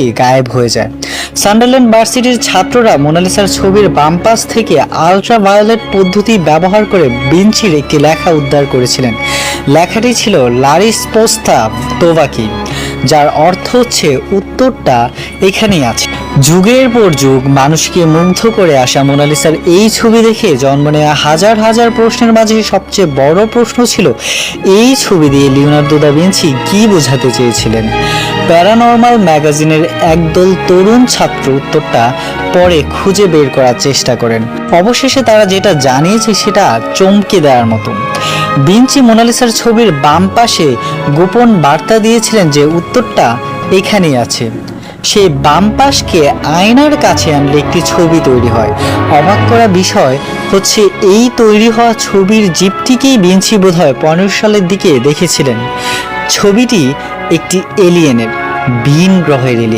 Vinci গায়েব হয়ে যায়। সান্ডারল্যান্ড ভার্সিটির ছাত্ররা মোনালিসার ছবির বাম পাশ থেকে আলট্রাভায়োলেট পদ্ধতি ব্যবহার করে ভিঞ্চির একটি লেখা উদ্ধার করেছিলেন। লেখাটি ছিল লারিস্পোস্তা তোভাকি, যার অর্থ হচ্ছে উত্তরটা এখানেই আছে। যুগের পর যুগ মানুষকে মুগ্ধ করে আসা মোনালিসার এই ছবি দেখে জন্ম নেওয়া হাজার হাজার প্রশ্নের মাঝে সবচেয়ে বড় প্রশ্ন ছিল, এই ছবি দিয়ে লিওনার্দো দা ভিঞ্চি কি বোঝাতে চেয়েছিলেন। প্যারানর্মাল ম্যাগাজিনের একদল তরুণ ছাত্র উত্তরটা পরে খুঁজে বের করার চেষ্টা করেন। অবশেষে তারা যেটা জানিয়েছে সেটা চমকে দেওয়ার মতো। ভিঞ্চি মোনালিসার ছবির বাম পাশে গোপন বার্তা দিয়েছিলেন যে উত্তরটা এখানেই আছে। সেই বাম পাশকে আয়নার কাছে আনলে একটি ছবি তৈরি হয়। অবাক করা বিষয় হচ্ছে এই তৈরি হওয়া ছবির জিপটিকেই ভিঞ্চি বোধহয় 15 সালের দিকে দেখেছিলেন। ছবিটি একটি এলিয়েনের, ভিন গ্রহের এলিয়েন।